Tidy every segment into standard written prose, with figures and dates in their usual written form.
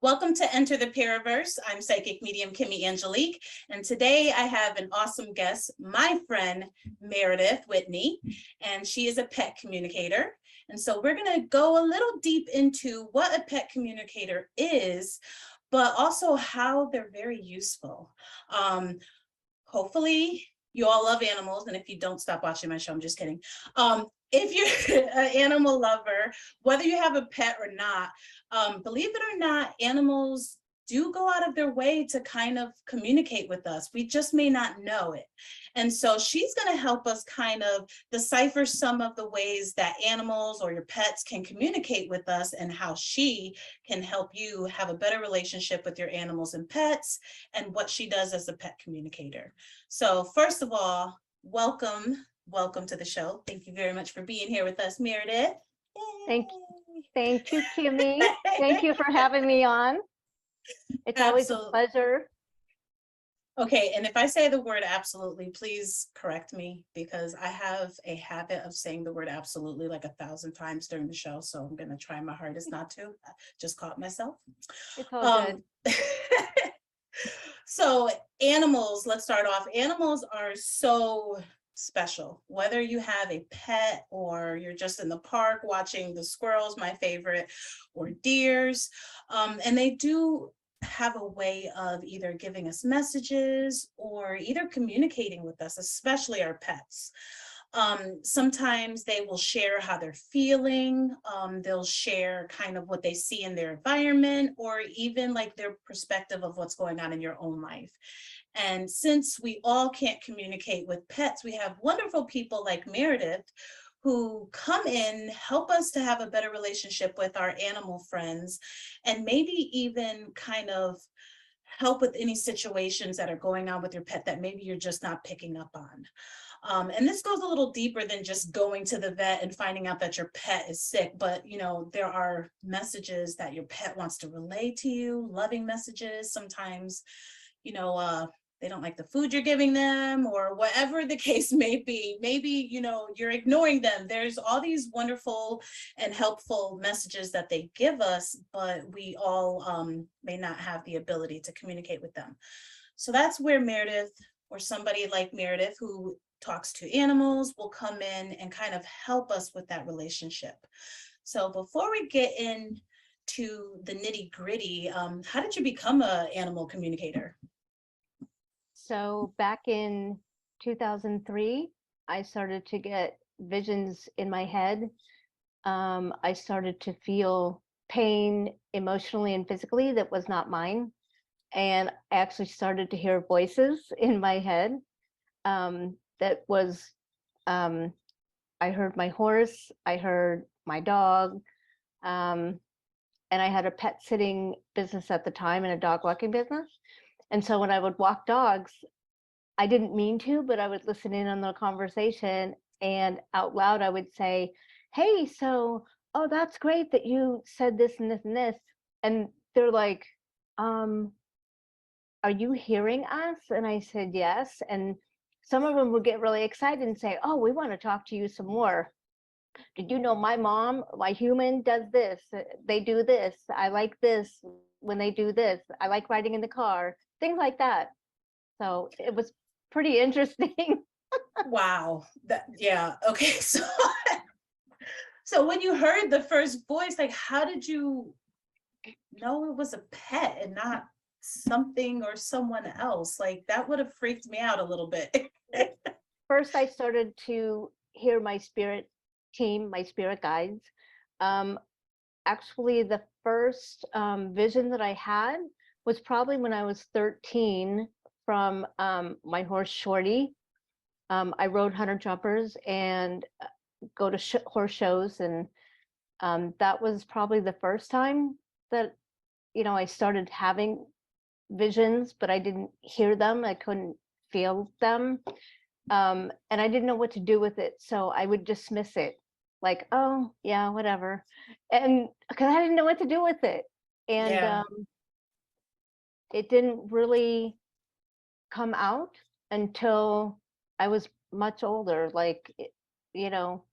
Welcome to Enter the Paraverse. I'm psychic medium Kimmy Angelique, and today I have an awesome guest, my friend Meredith Whitney, and she is a pet communicator. And so we're going to go a little deep into what a pet communicator is, but also how they're very useful. Hopefully you all love animals, and if you don't, stop watching my show. I'm just kidding. If you're an animal lover, whether you have a pet or not, believe it or not, animals do go out of their way to kind of communicate with us. We just may not know it. And so she's going to help us kind of decipher some of the ways that animals or your pets can communicate with us, and how she can help you have a better relationship with your animals and pets, and what she does as a pet communicator. So first of all, welcome to the show. Thank you very much for being here with us, Meredith. Thank you, Kimmy. Thank you for having me on. It's always a pleasure. Okay, and if I say the word absolutely, please correct me, because I have a habit of saying the word absolutely like 1,000 times during the show. So I'm going to try my hardest not to. I just caught myself. It's all good. So animals, let's start off. Animals are so special, whether you have a pet or you're just in the park watching the squirrels, my favorite, or deers, and they do have a way of either giving us messages or either communicating with us, especially our pets. Sometimes they will share how they're feeling. They'll share kind of what they see in their environment, or even like their perspective of what's going on in your own life. And since we all can't communicate with pets, we have wonderful people like Meredith who come in, help us to have a better relationship with our animal friends, and maybe even kind of help with any situations that are going on with your pet that maybe you're just not picking up on. And this goes a little deeper than just going to the vet and finding out that your pet is sick, but you know, there are messages that your pet wants to relay to you, loving messages. Sometimes, you know, they don't like the food you're giving them, or whatever the case may be. Maybe, you know, you're ignoring them. There's all these wonderful and helpful messages that they give us, but we all may not have the ability to communicate with them. So that's where Meredith, or somebody like Meredith who talks to animals, will come in and kind of help us with that relationship. So before we get into the nitty gritty, how did you become an animal communicator? So back in 2003, I started to get visions in my head. I started to feel pain emotionally and physically that was not mine. And I actually started to hear voices in my head. That was, I heard my horse, I heard my dog, and I had a pet sitting business at the time and a dog walking business. And so when I would walk dogs, I didn't mean to, but I would listen in on the conversation, and out loud I would say, hey, so, oh, that's great that you said this and this and this. And they're like, are you hearing us? And I said, yes. And some of them would get really excited and say, oh, we want to talk to you some more. Did you know my mom, my human, does this? They do this. I like this when they do this. I like riding in the car, things like that. So it was pretty interesting. Wow. Yeah. Okay. So when you heard the first voice, like, how did you know it was a pet and not something or someone else? Like, that would have freaked me out a little bit. First, I started to hear my spirit team, my spirit guides. Actually, the first vision that I had was probably when I was 13 from my horse Shorty. I rode hunter jumpers and go to horse shows, and that was probably the first time that, you know, I started having visions, but I didn't hear them. I couldn't feel them, and I didn't know what to do with it, so I would dismiss it, like, oh yeah, whatever, and because I didn't know what to do with it. And Yeah. It didn't really come out until I was much older, like, you know,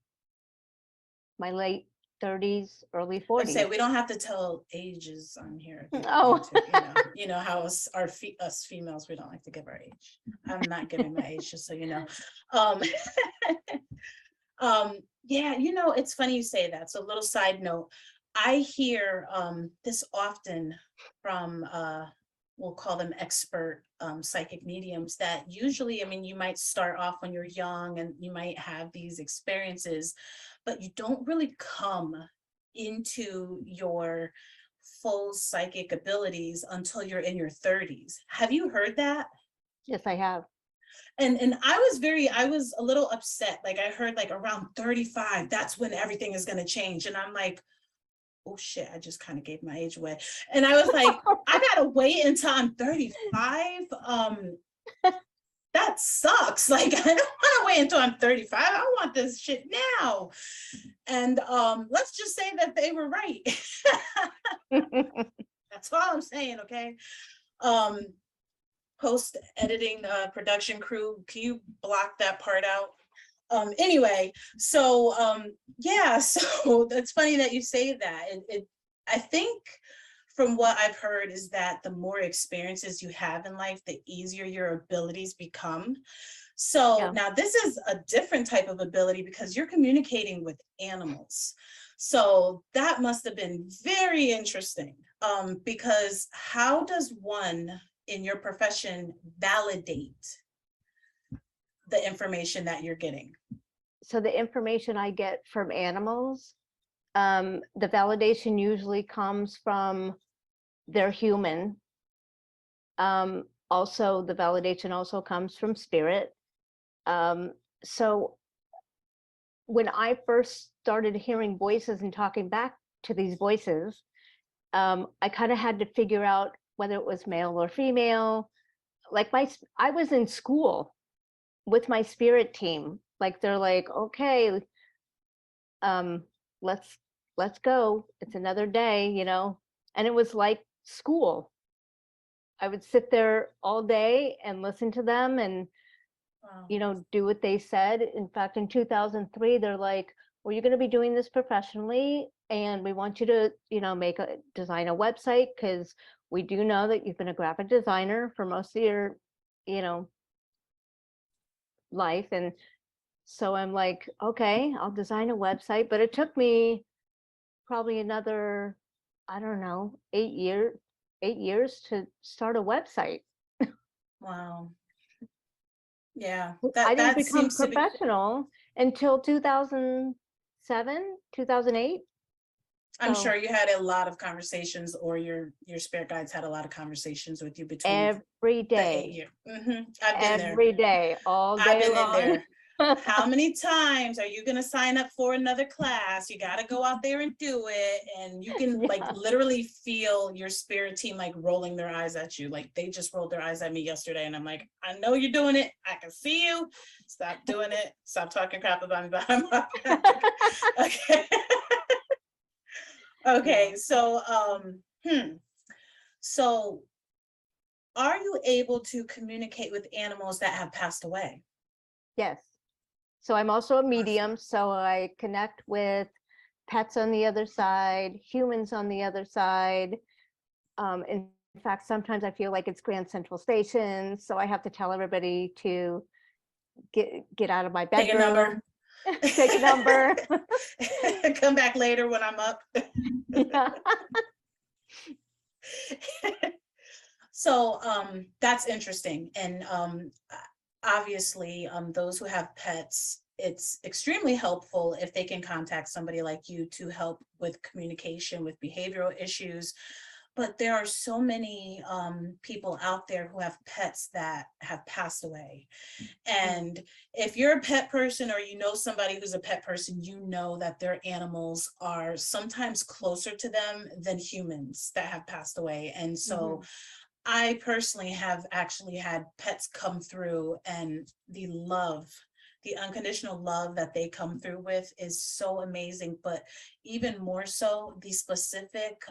my late 30s, early I'd say 40s. we don't have to tell ages on here if you don't Oh, want to, you know how us females, we don't like to give our age. I'm not giving my age, just so you know. Um, yeah, it's funny you say that. So, little side note, I hear this often from we'll call them expert psychic mediums, that usually, I mean, you might start off when you're young and you might have these experiences, but you don't really come into your full psychic abilities until you're in your 30s. Have you heard that? yes, I have. And I was a little upset. Like, I heard like around 35, that's when everything is going to change. And I'm like, oh shit, I just kind of gave my age away. And I was like, I gotta wait until I'm 35. That sucks. Like, I don't want to wait until I'm 35. I want this shit now. And let's just say that they were right. That's all I'm saying, okay? Post editing production crew, can you block that part out? Anyway, so yeah, so that's funny that you say that. I think from what I've heard is that the more experiences you have in life, the easier your abilities become. So Yeah. now this is a different type of ability because you're communicating with animals. So that must have been very interesting, because how does one in your profession validate the information that you're getting? So the information I get from animals, the validation usually comes from their human. Also, the validation also comes from spirit. So when I first started hearing voices and talking back to these voices, I kind of had to figure out whether it was male or female. Like I was in school with my spirit team. Like they're like, okay, um, let's let's go. It's another day, and it was like school. I would sit there all day and listen to them and Wow. do what they said. In fact, in 2003, they're like, well, you're going to be doing this professionally, and we want you to, design a website, because we do know that you've been a graphic designer for most of your, you know, life. And so I'm like, okay, I'll design a website. But it took me probably another, I don't know, 8 years to start a website. Wow. Yeah, I that didn't that become seems to be. professional until 2007, 2008. I'm So sure you had a lot of conversations, or your spirit guides had a lot of conversations with you between every the 8 day, year. I've been there. every day, all I've day been in long. there. How many times are you going to sign up for another class? You got to go out there and do it. And you can like Yeah. literally feel your spirit team like rolling their eyes at you. Like, they just rolled their eyes at me yesterday. And I'm like, I know you're doing it. I can see you. Stop doing it. Stop talking crap about me behind my back. Okay. Yeah. Okay. So, so are you able to communicate with animals that have passed away? Yes. So I'm also a Awesome. medium. So I connect with pets on the other side, humans on the other side. In fact, sometimes I feel like it's Grand Central Station. So I have to tell everybody to get out of my Take a number. bedroom, take a number. Come back later when I'm up. Yeah. So that's interesting. And obviously, those who have pets, it's extremely helpful if they can contact somebody like you to help with communication, with behavioral issues. But there are so many people out there who have pets that have passed away. Mm. And if you're a pet person, or you know somebody who's a pet person, you know that their animals are sometimes closer to them than humans that have passed away. And so Mhm. I personally have actually had pets come through, and the unconditional love that they come through with is so amazing. But even more so, the specific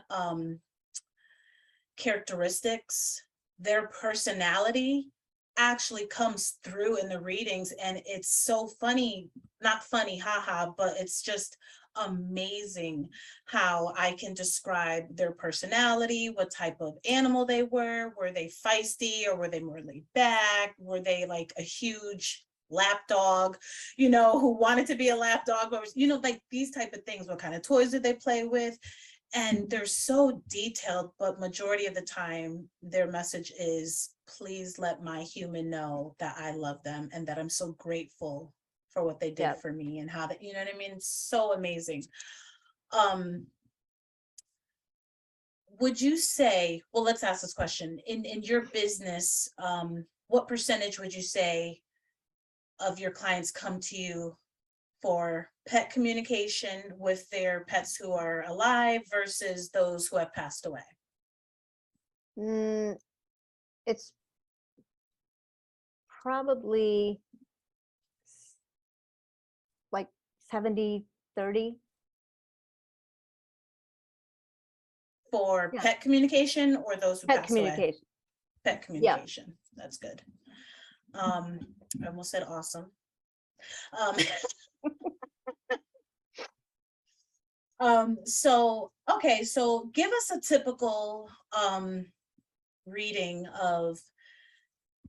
characteristics, their personality actually comes through in the readings, and it's so funny, not funny, haha, but it's just amazing how I can describe their personality, what type of animal they were they feisty or were they more laid back, were they like a huge lap dog, who wanted to be a lap dog, or like these type of things, what kind of toys did they play with. And they're so detailed, but majority of the time their message is, please let my human know that I love them and that I'm so grateful for what they did Yeah. for me, and how that, you know what I mean? It's so amazing. um would you say, well, let's ask this question, in your business, what percentage would you say of your clients come to you for pet communication with their pets who are alive versus those who have passed away? Mm, it's probably like 70-30. For Yeah, pet communication or those who pet passed away? communication. Pet Yeah. communication, that's good. I almost said awesome. Um, so, okay, so give us a typical reading of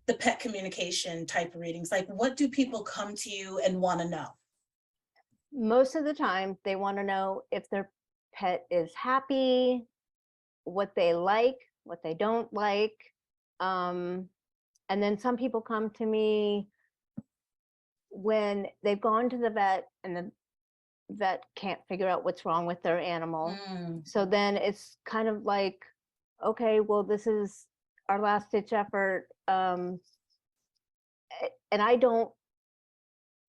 the pet communication type of readings. Like, what do people come to you and want to know? Most of the time, they want to know if their pet is happy, what they like, what they don't like. Um, and then some people come to me when they've gone to the vet and the vet can't figure out what's wrong with their animal. Mm, So then it's kind of like, okay, well, this is our last ditch effort. And I don't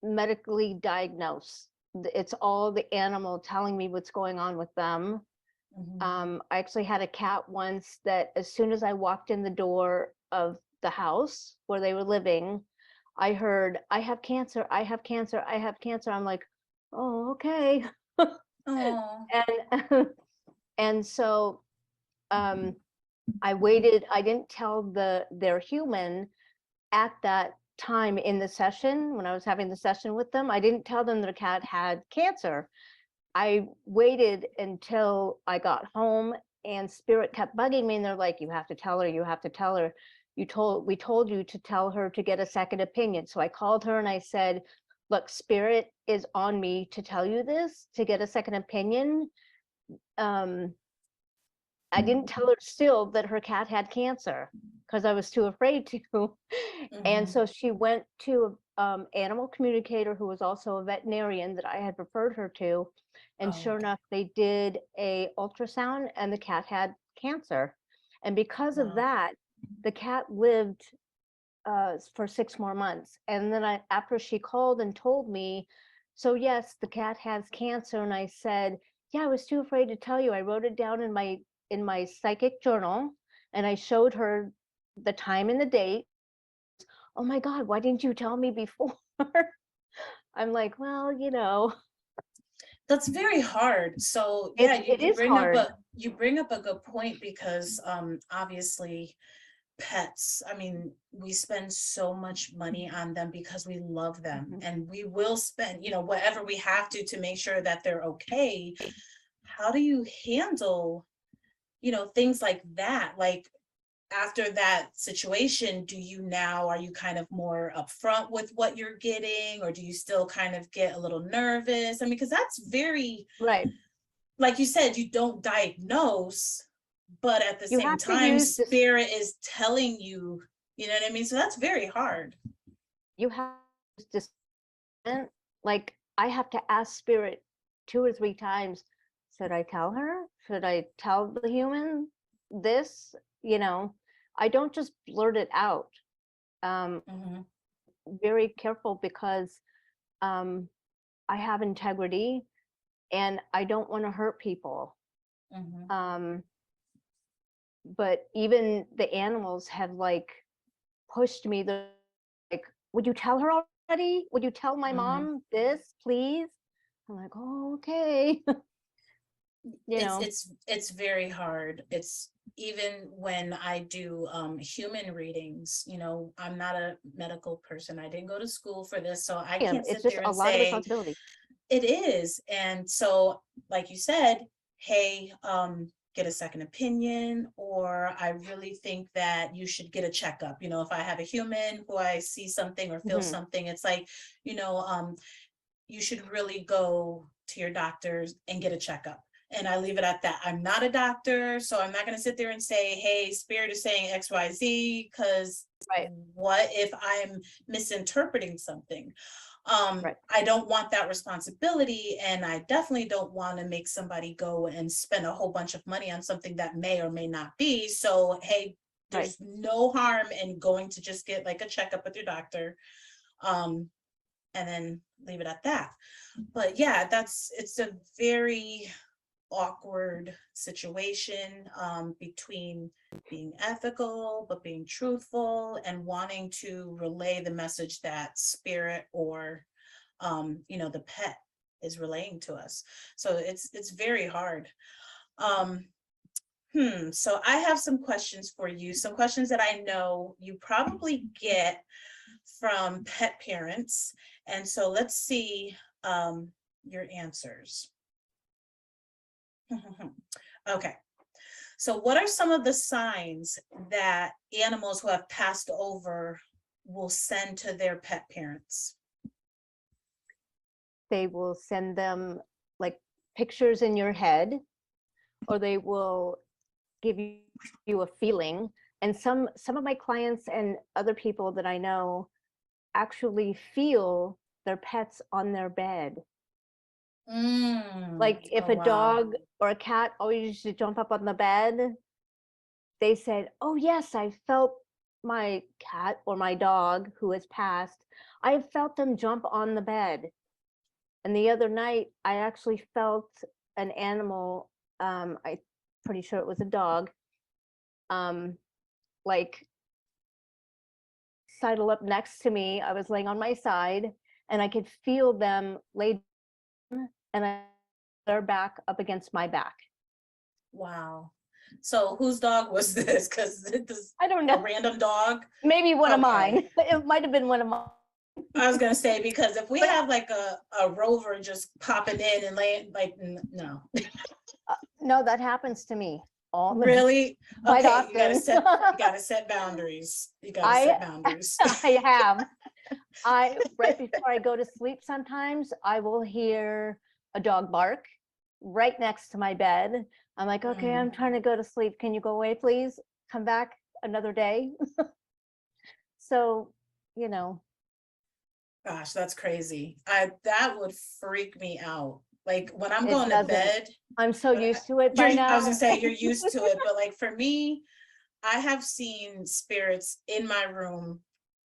medically diagnose. It's all the animal telling me what's going on with them. mhm. I actually had a cat once that as soon as I walked in the door of the house where they were living, I heard, I have cancer, I have cancer, I have cancer. I'm like, oh, okay. Oh, And and so I waited, I didn't tell their human at that time in the session when I was having the session with them. I didn't tell them their cat had cancer. I waited until I got home and spirit kept bugging me and they're like, you have to tell her, you have to tell her. We told you to tell her to get a second opinion. So I called her and I said, look, spirit is on me to tell you this, to get a second opinion. I didn't tell her still that her cat had cancer because I was too afraid to. And mhm. so she went to animal communicator who was also a veterinarian that I had referred her to. And Oh, sure enough, they did a ultrasound and the cat had cancer. And because of wow. that, the cat lived for 6 more months. And then after she called and told me, so yes, the cat has cancer. And I said, yeah, I was too afraid to tell you. I wrote it down in my psychic journal and I showed her the time and the date. Oh my God, why didn't you tell me before? I'm like, well, That's very hard. So yeah, it is hard. you bring up a good point, because obviously pets, I mean, we spend so much money on them because we love them, Mhm. and we will spend, whatever we have to make sure that they're okay. How do you handle, things like that? Like, after that situation, are you kind of more upfront with what you're getting, or do you still kind of get a little nervous? I mean, because that's very, Right. like you said, you don't diagnose, but at the You same have to time, use this, spirit is telling you, you know what I mean? So that's very hard. you have this, like, I have to ask spirit 2 or 3 times, should I tell her? Should I tell the human this? You know, I don't just blurt it out. Um, Mhm, very careful because um, I have integrity and I don't want to hurt people. mhm. Um, but even the animals have like pushed me. They're like, would you tell her already? Would you tell my Mhm. mom this, please? I'm like, oh, okay. you It's know. it's very hard. It's even when I do human readings, I'm not a medical person. I didn't go to school for this, so I can't It's sit just there a and lot of say responsibility. it is. And so, like you said, hey, get a second opinion, or I really think that you should get a checkup. If I have a human who I see something or feel Mhm. something, it's like, you know, um, you should really go to your doctors and get a checkup. And I leave it at that. I'm not a doctor, so I'm not going to sit there and say, hey, spirit is saying XYZ, because Right, what if I'm misinterpreting something? right, I don't want that responsibility, and I definitely don't want to make somebody go and spend a whole bunch of money on something that may or may not be. So, hey, right. there's no harm in going to just get like a checkup with your doctor. And then leave it at that. But yeah, it's a very awkward situation, between being ethical but being truthful and wanting to relay the message that spirit or the pet is relaying to us. So it's very hard. um so I have some questions for you, some questions that I know you probably get from pet parents. And so let's see your answers. Okay. So what are some of the signs that animals who have passed over will send to their pet parents? They will send them like pictures in your head, or they will give you a feeling. And some of my clients and other people that I know actually feel their pets on their bed. Like if Oh, a wow. dog or a cat always used to jump up on the bed, they said, oh yes, I felt my cat or my dog who has passed, I felt them jump on the bed. And the other night I actually felt an animal, I pretty sure it was a dog, um, like sidle up next to me. I was laying on my side and I could feel them lay down, and their back up against my back. Wow. So whose dog was this? Because it's I don't a know. random dog. Maybe one of Okay. mine. It might have been one of mine. I was gonna say, because if we But have like a rover just popping in and laying, like, no. no, that happens to me all the Really? quite Okay, often. you gotta set boundaries. You gotta I set boundaries. I have. I right before I go to sleep sometimes I will hear a dog bark right next to my bed. I'm like, okay, I'm Mm, trying to go to sleep. Can you go away, please? Come back another day. So, you know, gosh, that's crazy. That would freak me out. Like when I'm it going to doesn't. bed, I'm so when used to it you're, by I was gonna now. say you're used to it, but like for me, I have seen spirits in my room.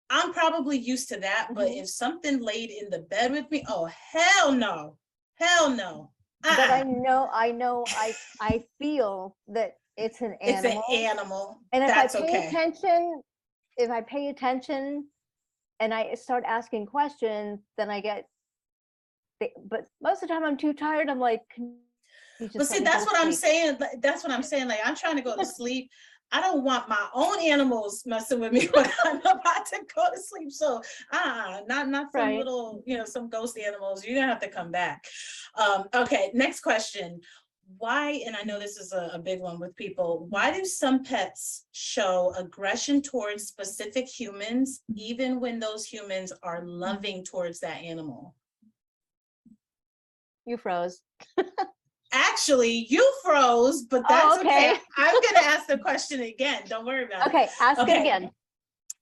I'm probably used to that, but Mhm. if something laid in the bed with me, oh hell no. Hell no. But Uh-uh. I feel that it's an It's an animal. animal. And That's okay. if I pay attention and I start asking questions, then I get, but most of the time I'm too tired. I'm like, can you But just let see, me go that's to what I'm sleep? saying. That's what I'm saying. Like I'm trying to go to sleep. I don't want my own animals messing with me when I'm about to go to sleep. So not some Right. little, some ghost animals. You're gonna have to come back. Okay, next question. Why, and I know this is a big one with people, why do some pets show aggression towards specific humans, even when those humans are loving towards that animal? You froze. Actually, you froze, but Oh, that's okay. okay. I'm going to ask the question again. Don't worry about it. Okay, ask it Okay. again.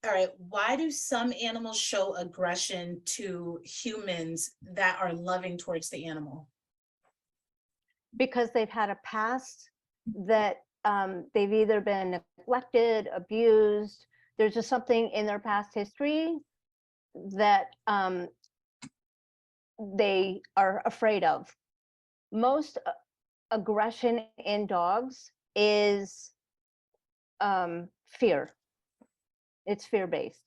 All right. Why do some animals show aggression to humans that are loving towards the animal? Because they've had a past that they've either been neglected, abused. There's just something in their past history that they are afraid of. Most aggression in dogs is fear. It's fear based.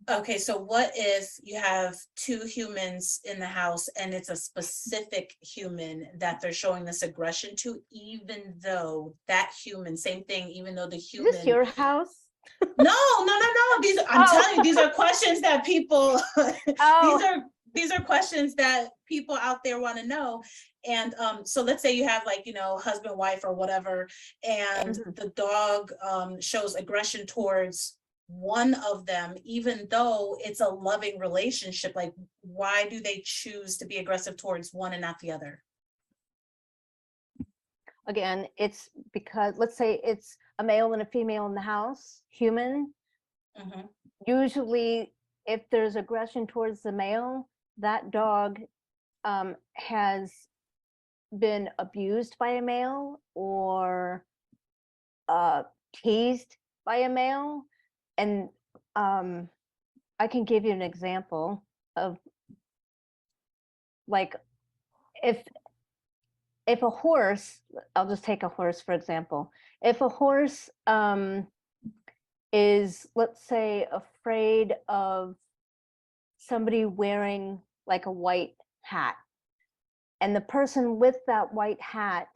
Okay, so what if you have two humans in the house and it's a specific human that they're showing this aggression to, even though that human, same thing, even though the Is this human. your house? No, no, no, no. I'm Oh, telling you, these are questions that people, these oh, are, these are questions that people out there want to know. And so let's say you have, like, husband, wife, or whatever, and mhm. the dog shows aggression towards one of them, even though it's a loving relationship. Like, why do they choose to be aggressive towards one and not the other? Again, it's because, let's say it's a male and a female in the house, human. Mhm. Usually, if there's aggression towards the male, that dog has been abused by a male or uh, teased by a male. And I can give you an example of, like, if a horse, I'll just take a horse for example. If a horse is, let's say, afraid of somebody wearing like a white hat, and the person with that white hat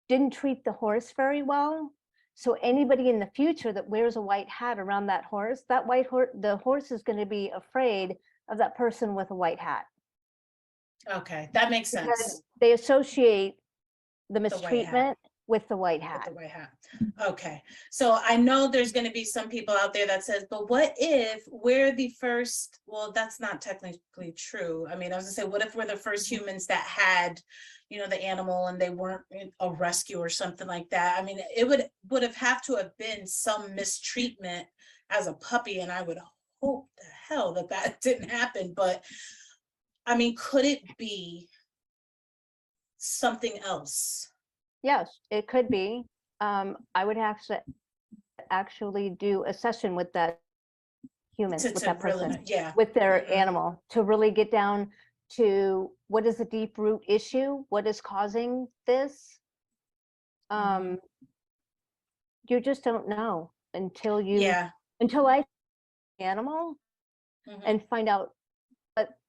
didn't treat the horse very well, so anybody in the future that wears a white hat around that horse, the horse is going to be afraid of that person with a white hat, Okay, that makes because sense. they associate the The white hat. mistreatment with the white With hat. the white hat. Okay, so I know there's going to be some people out there that says, but what if we're the first, well, that's not technically true. I mean, I was gonna say, what if we're the first humans that had, the animal, and they weren't a rescue or something like that? I mean, it would have to have been some mistreatment as a puppy, and I would hope the hell that that didn't happen. But I mean, could it be something else? Yes, it could be. I would have to actually do a session with that human, with To that really, person, yeah. with their Mhm. animal, to really get down to what is the deep root issue, what is causing this. Mhm. You just don't know Yeah. until I animal Mhm. and find out. But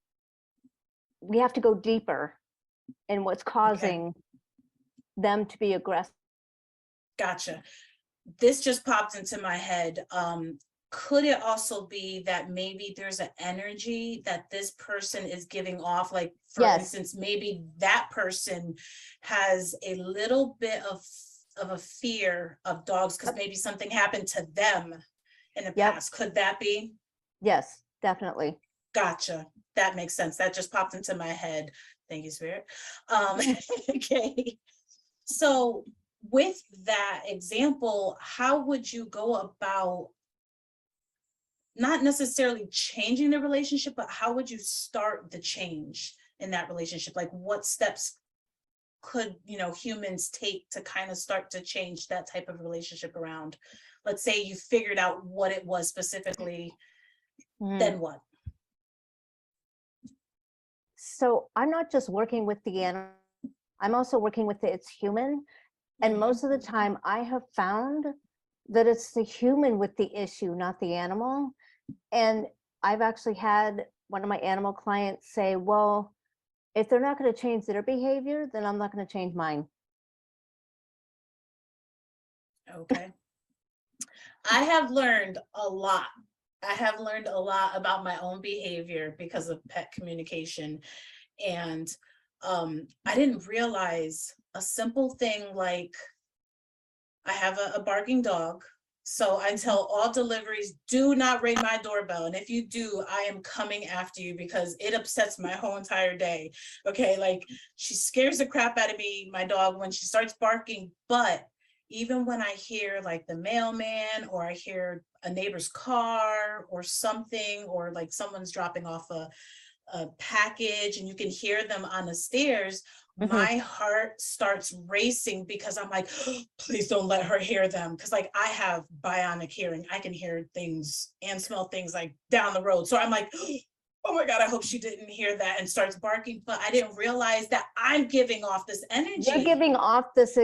we have to go deeper in what's Okay, causing them to be aggressive. gotcha. This just popped into my head. Could it also be that maybe there's an energy that this person is giving off? Like, for Yes. instance, maybe that person has a little bit of a fear of dogs because Yep. maybe something happened to them in the Yep. past. Could that be? Yes, definitely. Gotcha. That makes sense. That just popped into my head. Thank you, Spirit. Okay. So with that example, how would you go about not necessarily changing the relationship, but how would you start the change in that relationship? Like, what steps could, humans take to kind of start to change that type of relationship around? Let's say you figured out what it was specifically, Mhm. then what? So I'm not just working with the animal, I'm also working with its human. And Mhm. most of the time, I have found that it's the human with the issue, not the animal. And I've actually had one of my animal clients say, well, if they're not going to change their behavior, then I'm not going to change mine. Okay. I have learned a lot. I have learned a lot about my own behavior because of pet communication. And I didn't realize a simple thing like I have a barking dog. So I tell all deliveries, do not ring my doorbell. And if you do, I am coming after you because it upsets my whole entire day. Okay, like, she scares the crap out of me, my dog, when she starts barking. But even when I hear like the mailman, or I hear a neighbor's car or something, or like someone's dropping off a package and you can hear them on the stairs, Mhm. my heart starts racing because I'm like, oh, please don't let her hear them. Because, like, I have bionic hearing. I can hear things and smell things like down the road. So I'm like, oh my God, I hope she didn't hear that, and starts barking. But I didn't realize that I'm giving off this You're energy. giving off this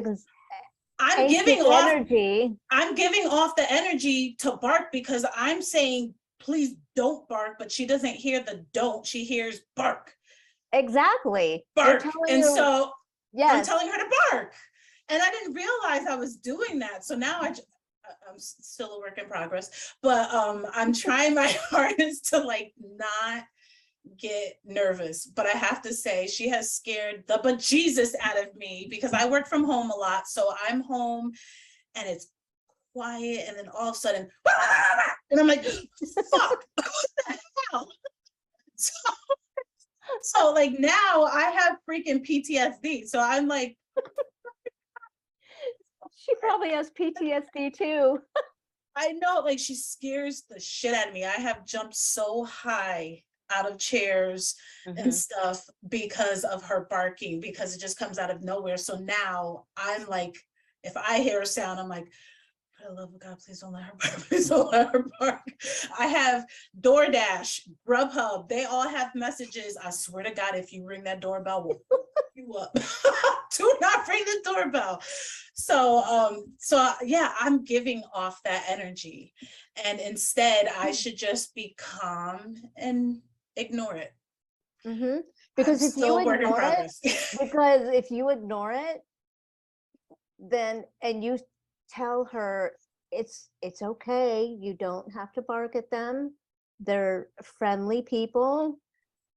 I'm anxious giving off energy. I'm giving off the energy to bark because I'm saying, please don't bark, but she doesn't hear the don't, she hears bark, Exactly. They're bark. telling And you, so I'm yes. telling her to bark. And I didn't realize I was doing that. So now I'm still a work in progress, but I'm trying my hardest to like not get nervous. But I have to say, she has scared the bejesus out of me because I work from home a lot. So I'm home and it's quiet, and then all of a sudden, and I'm like, fuck, what the hell? So, so like now I have freaking PTSD. So I'm like, She probably has PTSD too. I know, like she scares the shit out of me. I have jumped so high out of chairs and stuff because of her barking, because it just comes out of nowhere. So now I'm like, if I hear a sound, I'm like, for the love of God, please don't let her bark. Please don't let her bark. I have DoorDash, Grubhub. They all have messages. I swear to God, if you ring that doorbell, we'll fuck you up. Do not ring the doorbell. So yeah, I'm giving off that energy, and instead I should just be calm and ignore it. Because I'm if you still a work in ignore it, progress. because if you ignore it, then, and you tell her it's okay, you don't have to bark at them, they're friendly people.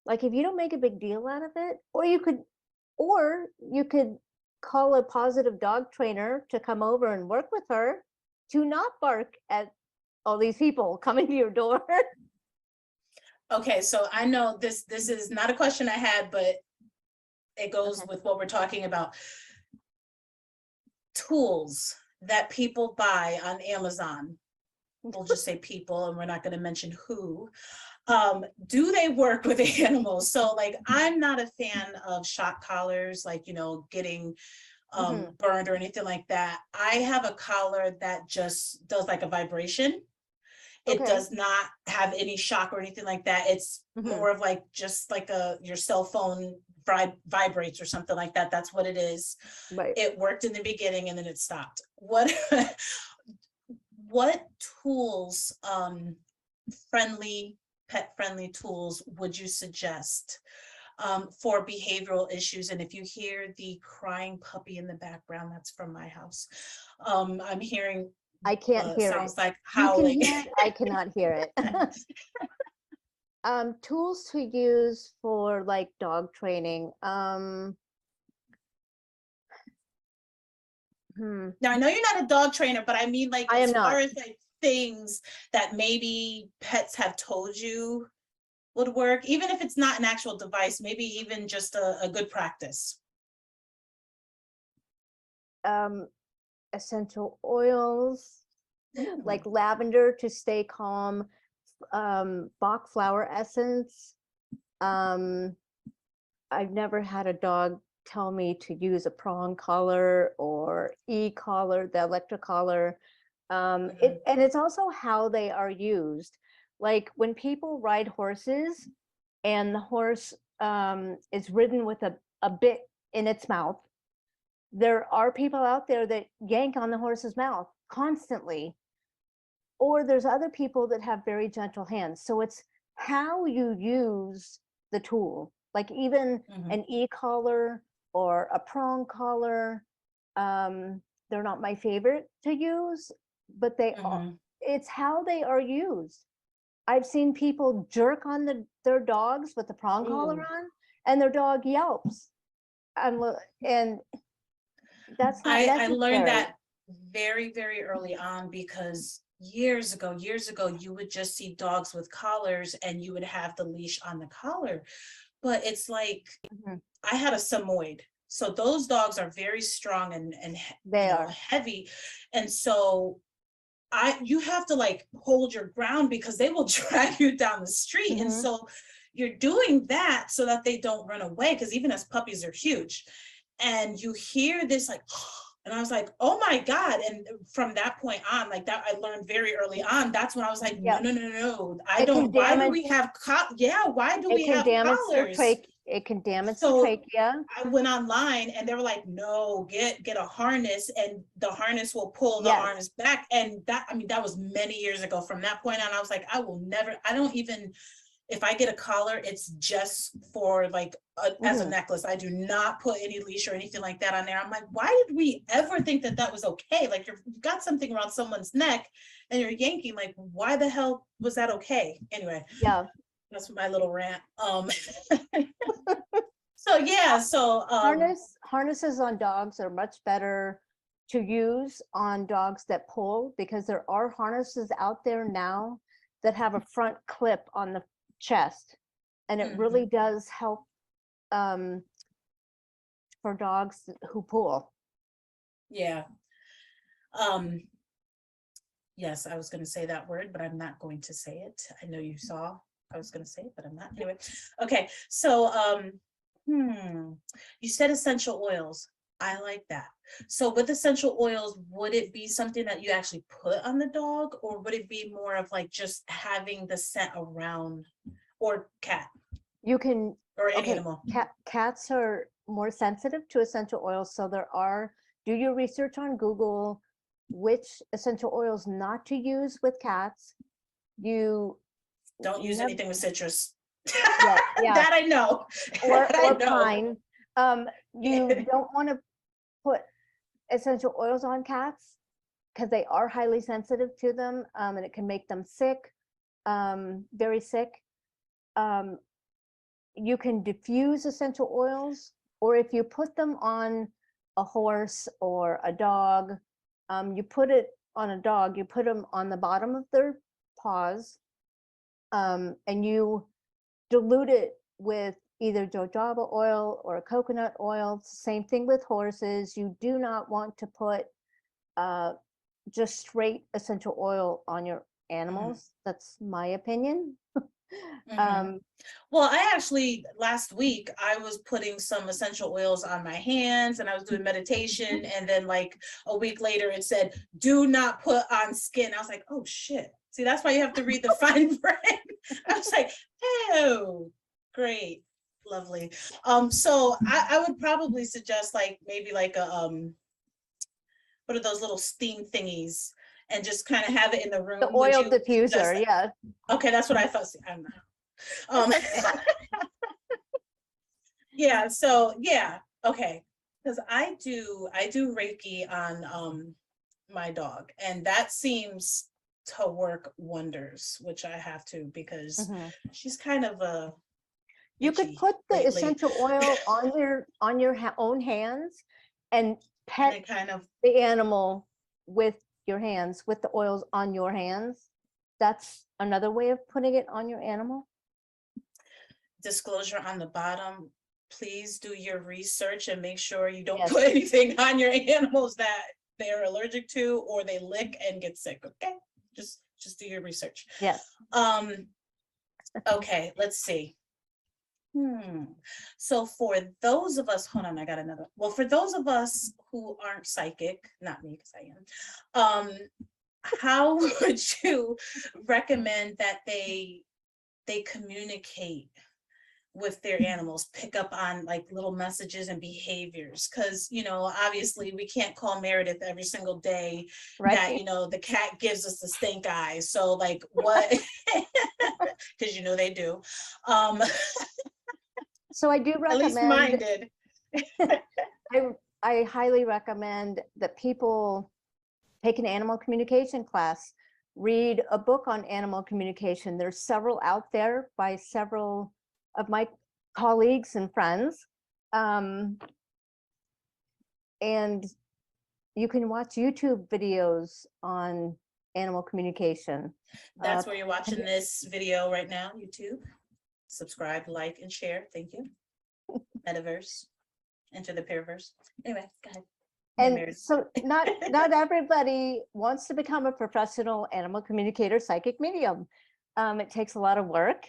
Like, if you don't make a big deal out of it, or you could call a positive dog trainer to come over and work with her to not bark at all these people coming to your door. Okay, so I know this is not a question I had, but it goes Okay. with what we're talking about. Tools that people buy on Amazon. We'll just say people, and we're not going to mention who. Do they work with animals? So like, I'm not a fan of shock collars, like, you know, getting burned or anything like that. I have a collar that just does like a vibration. It Okay. does not have any shock or anything like that. It's more of like just like your cell phone vibrates or something like that. That's what it is. Right. It worked in the beginning and then it stopped. What tools, pet friendly tools would you suggest for behavioral issues? And if you hear the crying puppy in the background, that's from my house. I'm hearing I can't hear sounds it. like You can howling. hear it, I cannot hear it. Tools to use for like dog training. Now I know you're not a dog trainer, but I mean, like, I am as far not. as like things that maybe pets have told you would work, even if it's not an actual device, maybe even just a good practice. Essential oils, like lavender to stay calm, Bach flower essence. I've never had a dog tell me to use a prong collar or e-collar, the electric collar. And it's also how they are used. Like when people ride horses and the horse is ridden with a bit in its mouth, there are people out there that yank on the horse's mouth constantly. Or there's other people that have very gentle hands. So it's how you use the tool. Like even an e-collar or a prong collar, they're not my favorite to use, but they are, it's how they are used. I've seen people jerk on their dogs with the prong collar on, and their dog yelps. And that's not necessary. I learned that very, very early on, because years ago, you would just see dogs with collars and you would have the leash on the collar. But it's like, I had a Samoyed. So those dogs are very strong and they are heavy. And so you have to like hold your ground because they will drag you down the street. And so you're doing that so that they don't run away, because even as puppies, they're huge. And you hear this like, and I was like, oh my God. And from that point on, like that, I learned very early on, that's when I was like, no, I don't, why do we have, why do we have collars? It can damage the So trachea. I went online and they were like, no, get a harness, and the harness will pull the Yes. arms back. And that, I mean, that was many years ago. From that point on, I was like, I will never, I don't even, if I get a collar, it's just for like as a Mhm. necklace. I do not put any leash or anything like that on there. I'm like, why did we ever think that that was okay? Like you've got something around someone's neck and you're yanking, like, why the hell was that okay? Anyway, Yeah. that's my little rant. So yeah, so Harnesses on dogs are much better to use on dogs that pull, because there are harnesses out there now that have a front clip on the chest, and it really does help um, for dogs who pull. yeah. Yes, I was going to say that word, but I'm not going to say it. I know you saw I was going to say it, but I'm not. Anyway, okay. So, you said essential oils. I like that. So with essential oils, would it be something that you actually put on the dog, or would it be more of like just having the scent around, or cat You can, or any okay, animal? cats are more sensitive to essential oils, so do your research on Google which essential oils not to use with cats. You Don't use never, anything with citrus. yeah, That I know. or That I know. pine. You don't want to put essential oils on cats because they are highly sensitive to them, and it can make them sick, very sick. You can diffuse essential oils, or if you put them on a horse or a dog, you put it on a dog, you put them on the bottom of their paws, and you dilute it with either jojoba oil or coconut oil. Same thing with horses. You do not want to put just straight essential oil on your animals. That's my opinion. Well, I actually, last week, I was putting some essential oils on my hands and I was doing meditation. And then like a week later, it said, do not put on skin. I was like, oh shit. See, that's why you have to read the fine print. I was like, oh, great. Lovely. So I would probably suggest like maybe like a what are those little steam thingies, and just kind of have it in the room. The Would oil you suggest diffuser, that? yeah. Okay, that's what I thought. See, I don't know. Yeah, so yeah, okay. Because I do Reiki on my dog, and that seems to work wonders, which I have to, because she's kind of a You could itchy put the lately. essential oil on your own hands and And pet it kind of, the animal with your hands, with the oils on your hands. That's another way of putting it on your animal. disclosure on the bottom, please do your research and make sure you don't Yes. put anything on your animals that they're allergic to or they lick and get sick. Okay, just do your research. Yes. Okay, let's see. So for those of us, hold on, I got another. Well, for those of us who aren't psychic, not me because I am, how would you recommend that they communicate with their animals, pick up on like little messages and behaviors? Because obviously we can't call Meredith every single day that Right. the cat gives us the stink eye. So like what? Because they do. So I do At least mine recommend, did. I highly recommend that people take an animal communication class, read a book on animal communication. There's several out there by several of my colleagues and friends. And you can watch YouTube videos on animal communication. That's where you're watching this video right now, YouTube. Subscribe, like, and share. Thank you. Metaverse. Enter the Paraverse. Anyway, go ahead. And so not everybody wants to become a professional animal communicator, psychic medium. It takes a lot of work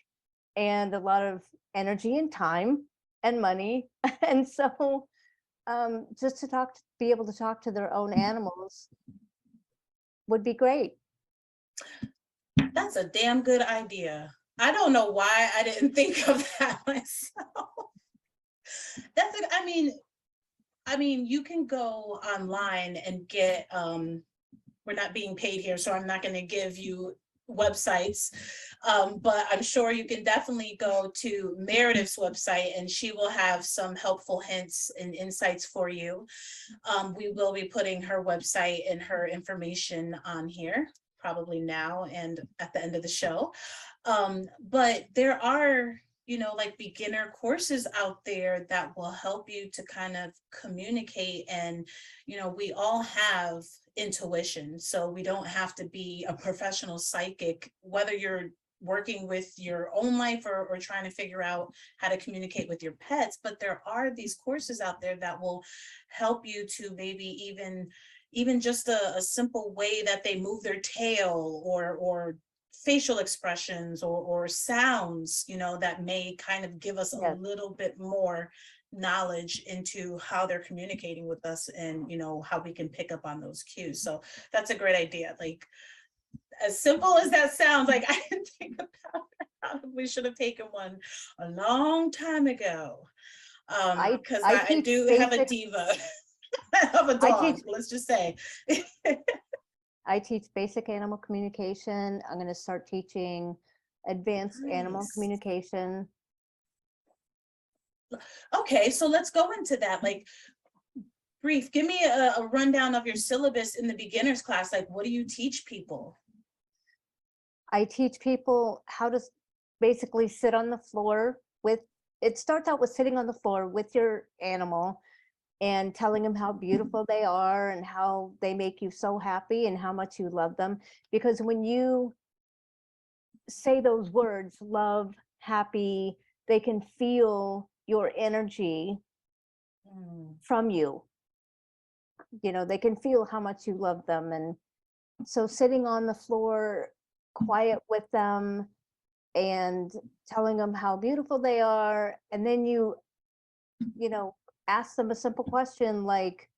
and a lot of energy and time and money. And so just to be able to talk to their own animals would be great. That's a damn good idea. I don't know why I didn't think of that myself. I mean, you can go online and get, we're not being paid here, so I'm not gonna give you websites. But I'm sure you can definitely go to Meredith's website and she will have some helpful hints and insights for you. We will be putting her website and her information on here, probably now and at the end of the show. But there are, like beginner courses out there that will help you to kind of communicate. And, we all have intuition, so we don't have to be a professional psychic, whether you're working with your own life or trying to figure out how to communicate with your pets. But there are these courses out there that will help you to maybe even just a simple way that they move their tail, or facial expressions, or sounds, that may kind of give us a Yes. little bit more knowledge into how they're communicating with us, and how we can pick up on those cues. So that's a great idea. Like, as simple as that sounds, like I didn't think about that. We should have taken one a long time ago. Because I I teach do have a basic, diva of a I teach dog, let's just say. I teach basic animal communication. I'm going to start teaching advanced animal Nice. communication. Okay, so let's go into that. Like, brief, give me a rundown of your syllabus in the beginners class. Like, what do you teach people? I teach people how to basically sit on the floor with, it starts out with sitting on the floor with your animal and telling them how beautiful they are and how they make you so happy and how much you love them. Because when you say those words, love, happy, they can feel your energy from you. They can feel how much you love them. And so sitting on the floor, quiet with them and telling them how beautiful they are. And then you ask them a simple question like,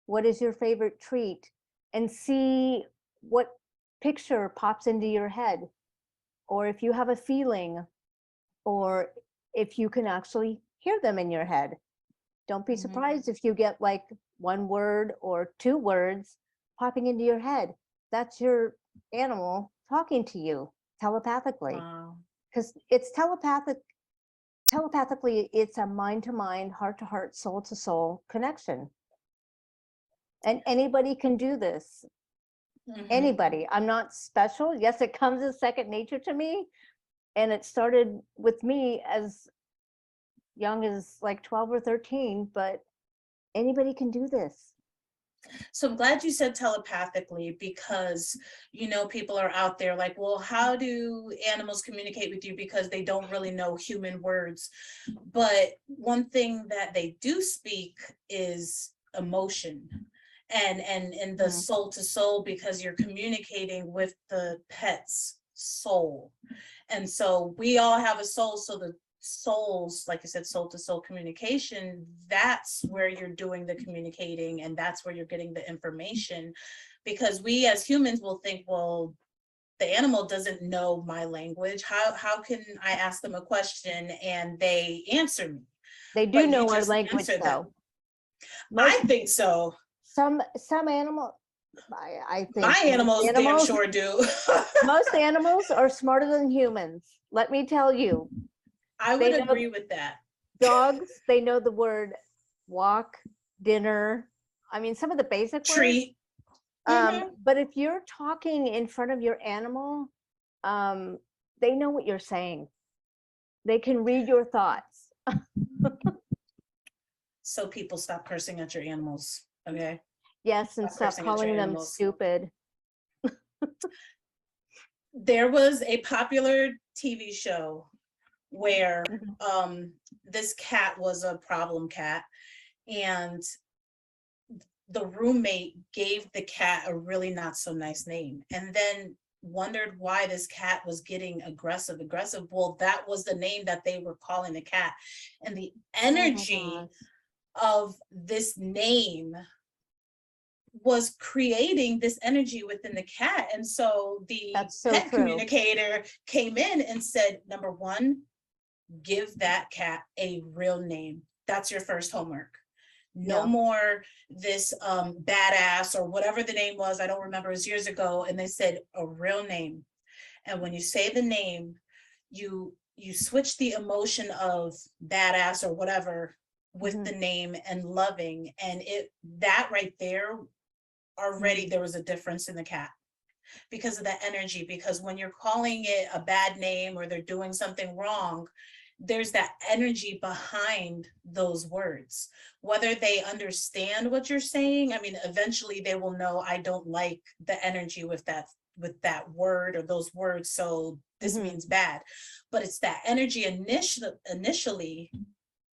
what is your favorite treat? And see what picture pops into your head, or if you have a feeling, or if you can actually hear them in your head. Don't be surprised if you get like one word or two words popping into your head. That's your animal talking to you telepathically. Wow. Because it's telepathically, it's a mind to mind, heart to heart, soul to soul connection. And anybody can do this. Anybody. I'm not special. Yes, it comes as second nature to me. And it started with me as young as like 12 or 13, but anybody can do this. So I'm glad you said telepathically, because, people are out there like, well, how do animals communicate with you? Because they don't really know human words. But one thing that they do speak is emotion, and the soul to soul, because you're communicating with the pet's soul. And so we all have a soul. So the souls, like I said, soul to soul communication, that's where you're doing the communicating, and that's where you're getting the information. Because we as humans will think, well, the animal doesn't know my language. How can I ask them a question and they answer me? They do But you know our just language answered them. though. I think so. Some animal, I think My animals damn animals, sure do. most animals are smarter than humans. Let me tell you. I would agree with that. Dogs, they know the word walk, dinner. I mean, some of the basic Treat. words. But if you're talking in front of your animal, they know what you're saying. They can read your thoughts. So people stop cursing at your animals, okay? Yes, and stop cursing at your calling them animals. stupid. There was a popular TV show where this cat was a problem cat, and the roommate gave the cat a really not so nice name, and then wondered why this cat was getting aggressive. Well, that was the name that they were calling the cat, and the energy of this name was creating this energy within the cat. And so the pet communicator came in and said, number one, give that cat a real name That's your first homework. No Yeah. more this badass or whatever the name was. I don't remember, it was years ago. And they said a real name. And when you say the name, you switch the emotion of badass or whatever with the name and loving. And that right there, already there was a difference in the cat because of the energy. Because when you're calling it a bad name or they're doing something wrong, there's that energy behind those words. Whether they understand what you're saying, I mean, eventually they will know, I don't like the energy with that word or those words, so this means bad. But it's that energy initially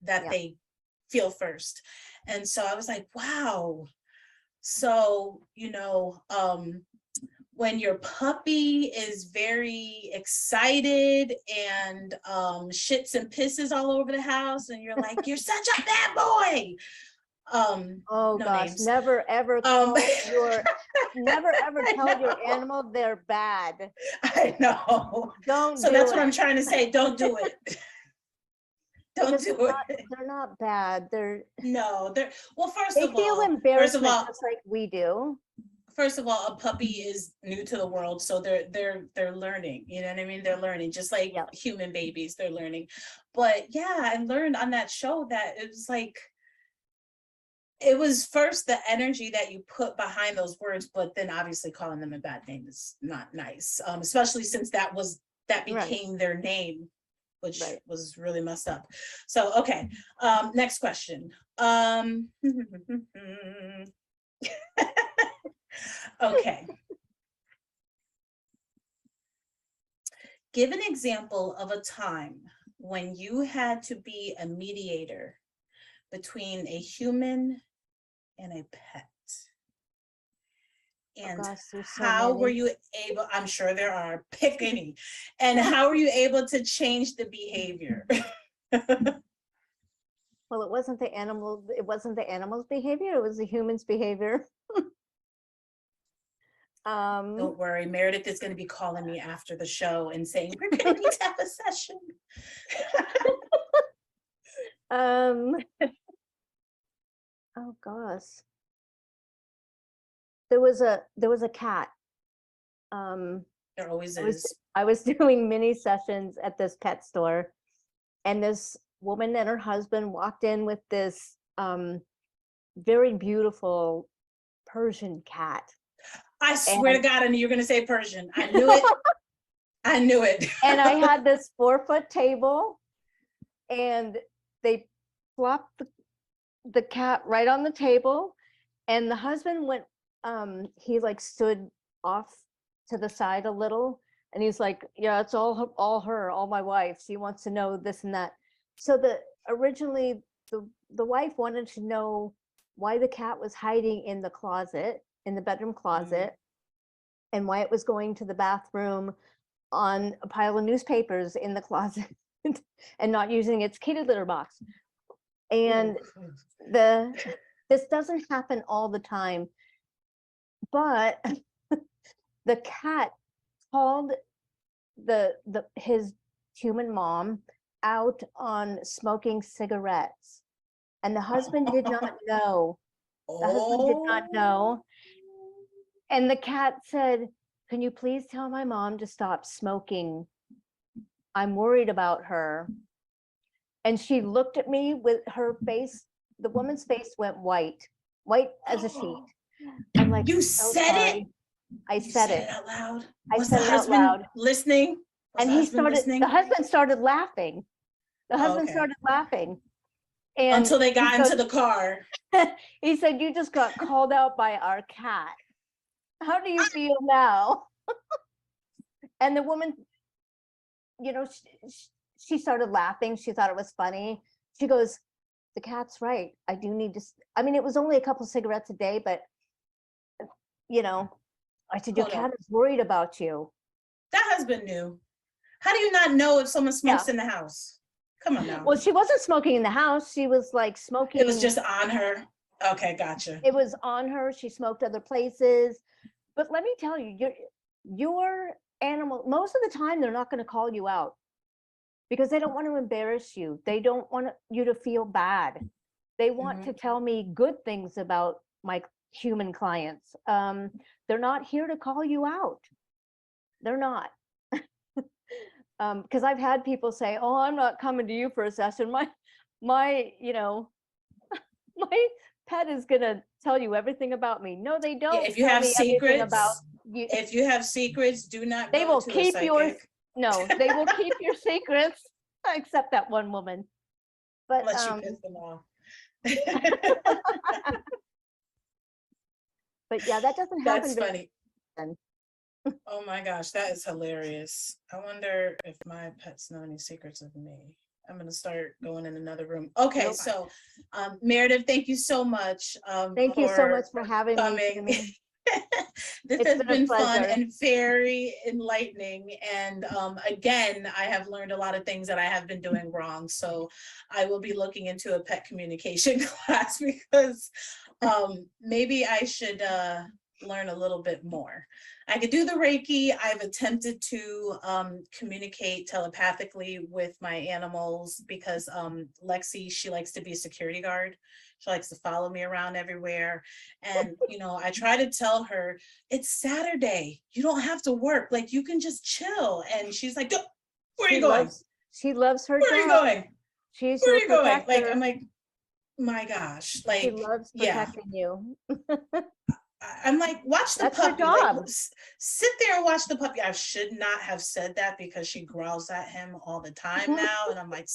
that they feel first. And so I was like, wow. So, when your puppy is very excited and shits and pisses all over the house and you're like, you're such a bad boy. Oh No gosh, names. never ever tell never ever I tell your know. animal they're bad. I know. Don't So do that's it. what I'm trying to say. Don't do it. Don't Because do it. they're not bad. No, well, They feel embarrassment just like we do. first of all, a puppy is new to the world, so they're learning. You know what I mean? They're learning, just like human babies. They're learning. But yeah, I learned on that show that it was like, it was first the energy that you put behind those words, but then obviously calling them a bad name is not nice, especially since that became their name, which was really messed up. So okay, next question. Okay. Give an example of a time when you had to be a mediator between a human and a pet. And how were you able, I'm sure there are, pick any, and how were you able to change the behavior? Well, it wasn't the animal's behavior, it was the human's behavior. Don't worry, Meredith is going to be calling me after the show and saying, we're going to need to have a session. Oh gosh. There was a cat. There always is. I was doing mini sessions at this pet store, and this woman and her husband walked in with this very beautiful Persian cat. I swear to God, I knew you were going to say Persian. I knew it. I knew it. And I had this 4-foot table, and they plopped the cat right on the table, and the husband went, he like stood off to the side a little, and he's like, yeah, it's all my wife. She wants to know this and that. So originally the wife wanted to know why the cat was hiding in the bedroom closet, and why it was going to the bathroom on a pile of newspapers in the closet and not using its kitty litter box. And this doesn't happen all the time, but the cat called his human mom out on smoking cigarettes, and the husband did not know. The husband did not know. And the cat said, can you please tell my mom to stop smoking? I'm worried about her. And she looked at me with her face, the woman's face went white as a sheet. I'm like, you said it? I said it out loud? Was the husband listening? And the husband started laughing. Started laughing. And until they got into the car. He said, you just got called out by our cat. How do you feel now? And the woman, she started laughing. She thought it was funny. She goes, the cat's right. I do need to, it was only a couple cigarettes a day, but I said, your cat is worried about you. That husband knew. How do you not know if someone smokes in the house? Come on now. Well, she wasn't smoking in the house. She was like smoking. It was just on her. Okay, gotcha. It was on her. She smoked other places. But let me tell you, your animal, most of the time, they're not going to call you out. because they don't want to embarrass you. They don't want you to feel bad. They want to tell me good things about my human clients. They're not here to call you out. They're not. Because I've had people say, "Oh, I'm not coming to you for a session. My, my pet is gonna tell you everything about me." No, they Yeah, don't if you tell have me everything about secrets, you. if you have secrets, do not They go will to a keep yours. psychic No, they will keep your secrets, except that one woman. But unless you piss them off. but yeah, that doesn't That's happen very funny. often. Oh my gosh, that is hilarious. I wonder if my pets know any secrets of me. I'm gonna start going in another room. Okay, Nope. so Meredith, thank you so much Thank you so much for for having me, coming. Tammy. This It's has been a been fun pleasure. and very enlightening. And again, I have learned a lot of things that I have been doing wrong. So I will be looking into a pet communication class because maybe I should learn a little bit more. I could do the Reiki. I've attempted to communicate telepathically with my animals because Lexi, she likes to be a security guard. She likes to follow me around everywhere. And, I try to tell her, it's Saturday. You don't have to work. Like, you can just chill. And she's like, where are you going? She loves her Where are you job. going? She's Where are your you going? Like, protector. I'm like, my gosh, She like, loves yeah. protecting you. I'm like, watch the That's her puppy. Like, job. sit there and watch the puppy. I should not have said that because she growls at him all the time now. And I'm like,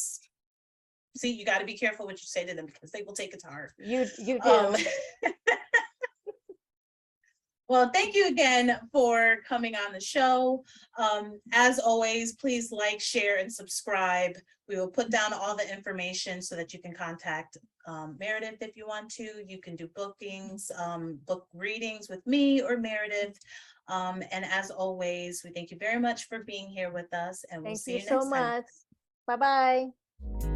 see, you got to be careful what you say to them because they will take it to heart. You Um, do. Well, thank you again for coming on the show. As always, please like, share, and subscribe. We will put down all the information so that you can contact Meredith if you want to. You can do bookings, book readings with me or Meredith. And as always, we thank you very much for being here with us, and we'll Thank see you you so next time. much. Bye-bye.